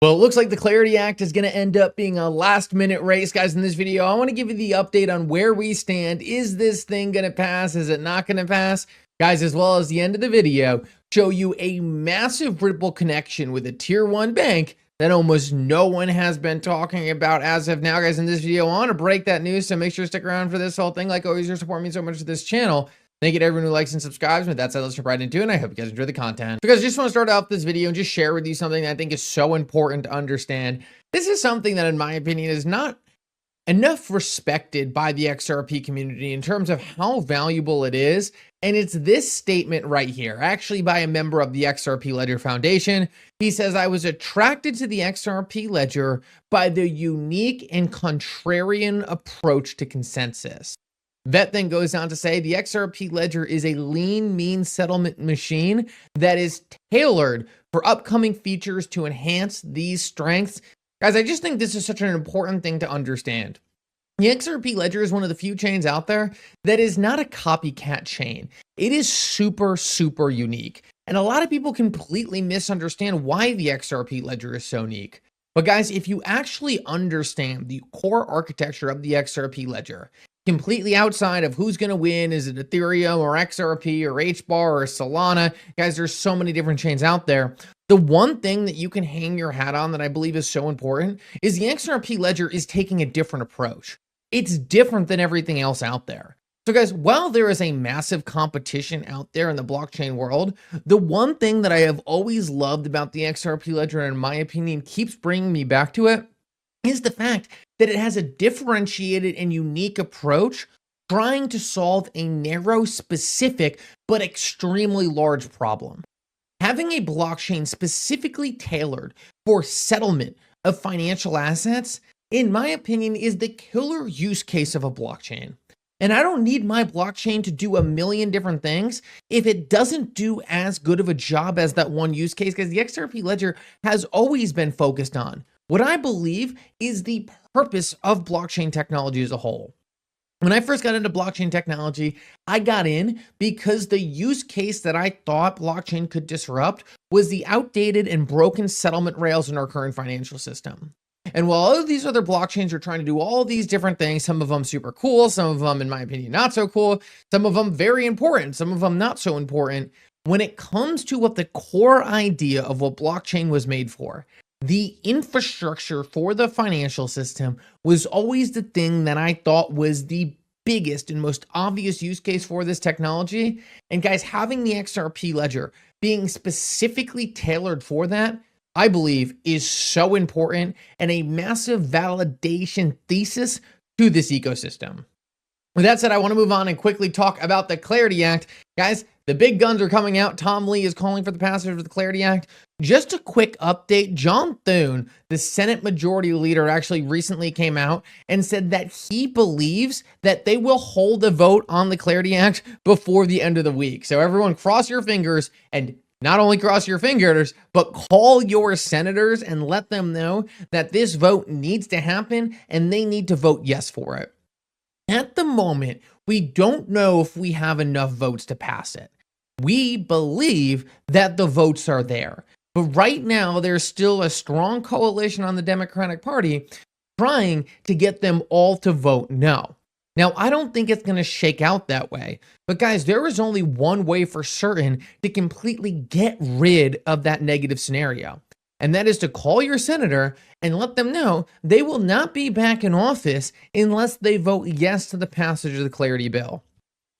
Well, it looks like the Clarity Act is going to end up being a last-minute race, guys. In this video, I want to give you the update on where we stand. Is this thing going to pass? Is it not going to pass? Guys, as well as the end of the video, show you a massive Ripple connection with a tier 1 bank that almost no one has been talking about as of now. Guys, in this video, I want to break that news, so make sure to stick around for this whole thing. Like always, your support means so much to this channel. Thank you to everyone who likes and subscribes. With that said, let's jump right into it, and I hope you guys enjoy the content. Because I just want to start off this video and just share with you something that I think is so important to understand. This is something that, in my opinion, is not enough respected by the XRP community in terms of how valuable it is. And it's this statement right here, actually by a member of the XRP Ledger Foundation. He says, "I was attracted to the XRP Ledger by the unique and contrarian approach to consensus." Vet then goes on to say, the XRP Ledger is a lean, mean settlement machine that is tailored for upcoming features to enhance these strengths. Guys, I just think this is such an important thing to understand. The XRP Ledger is one of the few chains out there that is not a copycat chain. It is super, super unique. And a lot of people completely misunderstand why the XRP Ledger is so unique. But guys, if you actually understand the core architecture of the XRP Ledger, completely outside of who's going to win, is it Ethereum or XRP or HBAR or Solana? Guys, there's so many different chains out there. The one thing that you can hang your hat on that I believe is so important is the XRP Ledger is taking a different approach. It's different than everything else out there. So guys, while there is a massive competition out there in the blockchain world, the one thing that I have always loved about the XRP Ledger, and in my opinion keeps bringing me back to it, is the fact that it has a differentiated and unique approach trying to solve a narrow, specific, but extremely large problem. Having a blockchain specifically tailored for settlement of financial assets, in my opinion, is the killer use case of a blockchain. And I don't need my blockchain to do a million different things if it doesn't do as good of a job as that one use case, because the XRP Ledger has always been focused on what I believe is the purpose of blockchain technology as a whole. When I first got into blockchain technology, I got in because the use case that I thought blockchain could disrupt was the outdated and broken settlement rails in our current financial system. And while all of these other blockchains are trying to do all these different things, some of them super cool, some of them, in my opinion, not so cool, some of them very important, some of them not so important, when it comes to what the core idea of what blockchain was made for, the infrastructure for the financial system was always the thing that I thought was the biggest and most obvious use case for this technology. And guys, having the XRP Ledger being specifically tailored for that, I believe, is so important and a massive validation thesis to this ecosystem. With that said, I want to move on and quickly talk about the Clarity Act. Guys, the big guns are coming out. Tom Lee is calling for the passage of the Clarity Act. Just a quick update. John Thune, the Senate Majority Leader, actually recently came out and said that he believes that they will hold a vote on the Clarity Act before the end of the week. So everyone cross your fingers, and not only cross your fingers, but call your senators and let them know that this vote needs to happen and they need to vote yes for it. At the moment, we don't know if we have enough votes to pass it. We believe that the votes are there. But right now, there's still a strong coalition on the Democratic Party trying to get them all to vote no. Now, I don't think it's going to shake out that way. But guys, there is only one way for certain to completely get rid of that negative scenario. And that is to call your senator and let them know they will not be back in office unless they vote yes to the passage of the Clarity Bill.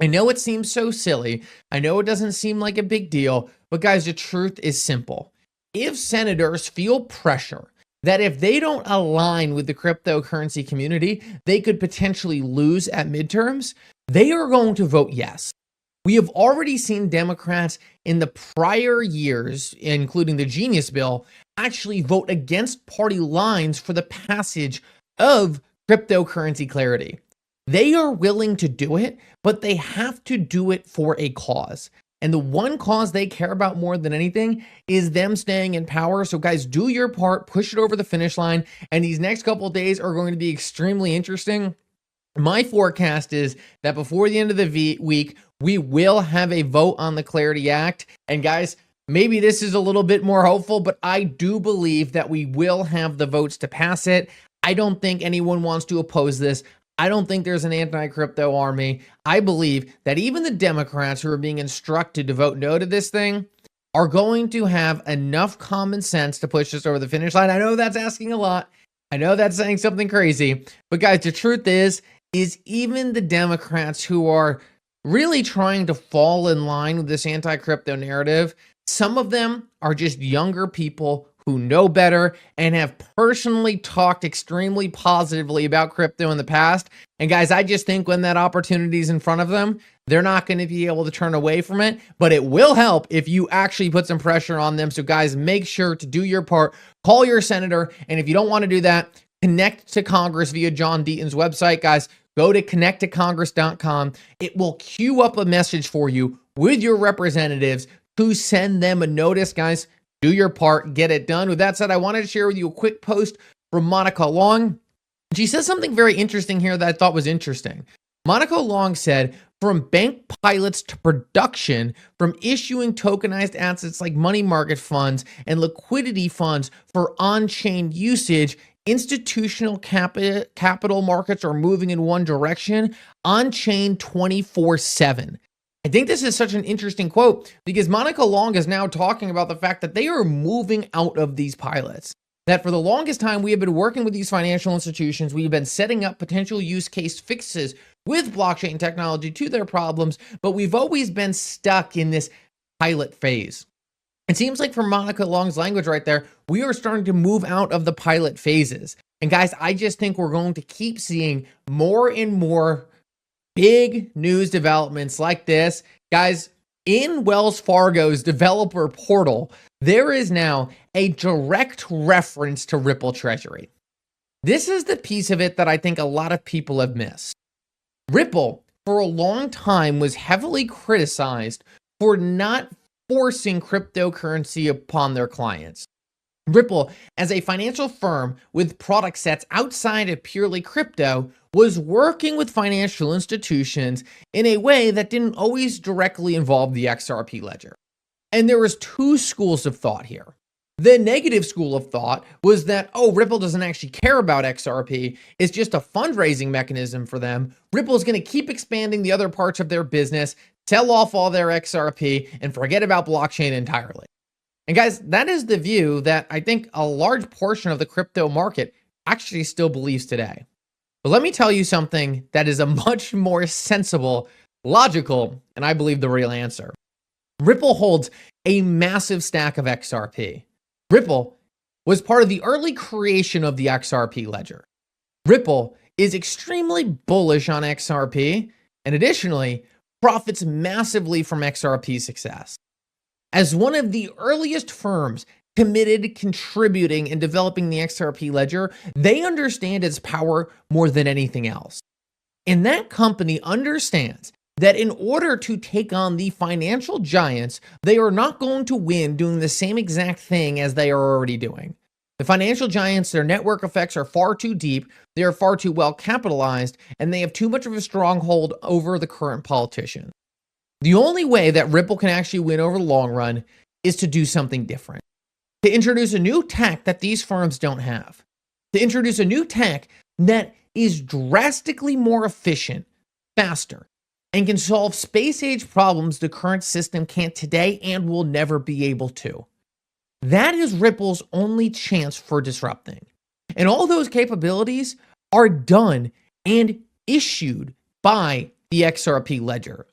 I know it seems so silly. I know it doesn't seem like a big deal. But guys, the truth is simple. If senators feel pressure that if they don't align with the cryptocurrency community, they could potentially lose at midterms, they are going to vote yes. We have already seen Democrats in the prior years, including the Genius Bill, actually vote against party lines for the passage of cryptocurrency clarity. They are willing to do it, but they have to do it for a cause. And the one cause they care about more than anything is them staying in power. So guys, do your part, push it over the finish line. And these next couple of days are going to be extremely interesting. My forecast is that before the end of the week, we will have a vote on the Clarity Act. And guys, Maybe this is a little bit more hopeful, but I do believe that we will have the votes to pass it. I don't think anyone wants to oppose this. I don't think there's an anti-crypto army. I believe that even the Democrats who are being instructed to vote no to this thing are going to have enough common sense to push this over the finish line. I know that's asking a lot. I know that's saying something crazy. But guys, the truth is even the Democrats who are really trying to fall in line with this anti-crypto narrative, some of them are just younger people who know better and have personally talked extremely positively about crypto in the past. And guys, I just think when that opportunity is in front of them, they're not going to be able to turn away from it, but it will help if you actually put some pressure on them. So guys, make sure to do your part, call your senator. And if you don't want to do that, connect to Congress via John Deaton's website. Guys, go to connecttocongress.com. It will queue up a message for you with your representatives to send them a notice. Guys, do your part, get it done. With that said, I wanted to share with you a quick post from Monica Long. She says something very interesting here that I thought was interesting. Monica Long said, from bank pilots to production, from issuing tokenized assets like money market funds and liquidity funds for on-chain usage, institutional capital markets are moving in one direction, on-chain 24/7. I think this is such an interesting quote because Monica Long is now talking about the fact that they are moving out of these pilots. That for the longest time, we have been working with these financial institutions. We've been setting up potential use case fixes with blockchain technology to their problems, but we've always been stuck in this pilot phase. It seems like from Monica Long's language right there, we are starting to move out of the pilot phases. And guys, I just think we're going to keep seeing more and more big news developments like this. Guys, in Wells Fargo's developer portal, there is now a direct reference to Ripple Treasury. This is the piece of it that I think a lot of people have missed. Ripple, for a long time, was heavily criticized for not forcing cryptocurrency upon their clients. Ripple, as a financial firm with product sets outside of purely crypto, was working with financial institutions in a way that didn't always directly involve the XRP ledger. And there was two schools of thought here. The negative school of thought was that, oh, Ripple doesn't actually care about XRP. It's just a fundraising mechanism for them. Ripple is going to keep expanding the other parts of their business, sell off all their XRP, and forget about blockchain entirely. And guys, that is the view that I think a large portion of the crypto market actually still believes today. But let me tell you something that is a much more sensible, logical, and I believe the real answer. Ripple holds a massive stack of XRP. Ripple was part of the early creation of the XRP ledger. Ripple is extremely bullish on XRP and additionally profits massively from XRP's success. As one of the earliest firms committed to contributing and developing the XRP ledger, they understand its power more than anything else. And that company understands that in order to take on the financial giants, they are not going to win doing the same exact thing as they are already doing. The financial giants, their network effects are far too deep, they are far too well capitalized, and they have too much of a stronghold over the current politicians. The only way that Ripple can actually win over the long run is to do something different. To introduce a new tech that these firms don't have. To introduce a new tech that is drastically more efficient, faster, and can solve space-age problems the current system can't today and will never be able to. That is Ripple's only chance for disrupting. And all those capabilities are done and issued by the XRP ledger.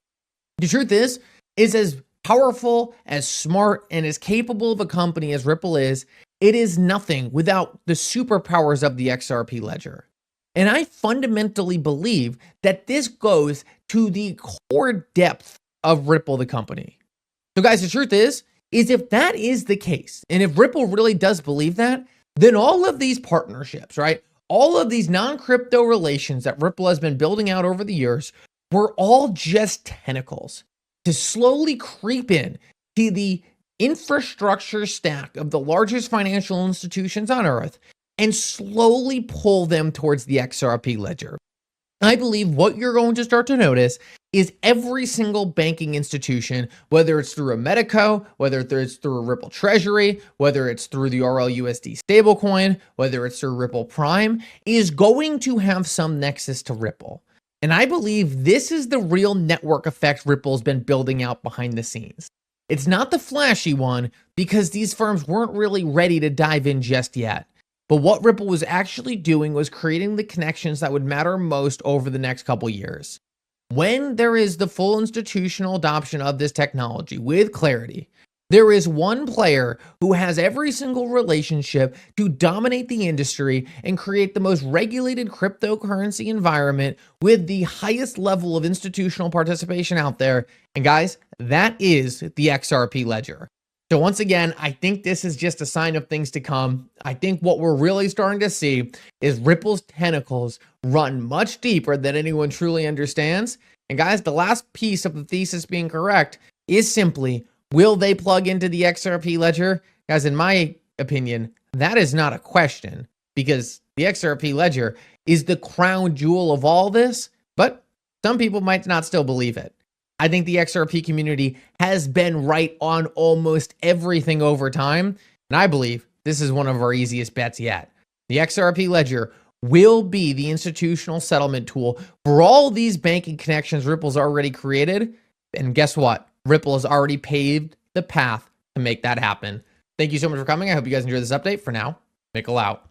The truth is as powerful, as smart, and as capable of a company as Ripple is, it is nothing without the superpowers of the XRP ledger. And I fundamentally believe that this goes to the core depth of Ripple, the company. So guys, the truth is if that is the case, and if Ripple really does believe that, then all of these partnerships, right? All of these non-crypto relations that Ripple has been building out over the years were all just tentacles to slowly creep in to the infrastructure stack of the largest financial institutions on earth and slowly pull them towards the XRP ledger. I believe what you're going to start to notice is every single banking institution, whether it's through a Medico, whether it's through a Ripple Treasury, whether it's through the RLUSD stablecoin, whether it's through Ripple Prime, is going to have some nexus to Ripple. And I believe this is the real network effect Ripple's been building out behind the scenes. It's not the flashy one because these firms weren't really ready to dive in just yet. But what Ripple was actually doing was creating the connections that would matter most over the next couple years. When there is the full institutional adoption of this technology with clarity, there is one player who has every single relationship to dominate the industry and create the most regulated cryptocurrency environment with the highest level of institutional participation out there. And guys, that is the XRP ledger. So once again, I think this is just a sign of things to come. I think what we're really starting to see is Ripple's tentacles run much deeper than anyone truly understands. And guys, the last piece of the thesis being correct is simply, will they plug into the XRP ledger? Guys, in my opinion, that is not a question because the XRP ledger is the crown jewel of all this, but some people might not still believe it. I think the XRP community has been right on almost everything over time, and I believe this is one of our easiest bets yet. The XRP ledger will be the institutional settlement tool for all these banking connections Ripple's already created, and guess what? Ripple has already paved the path to make that happen. Thank you so much for coming. I hope you guys enjoyed this update. For now, Mickle out.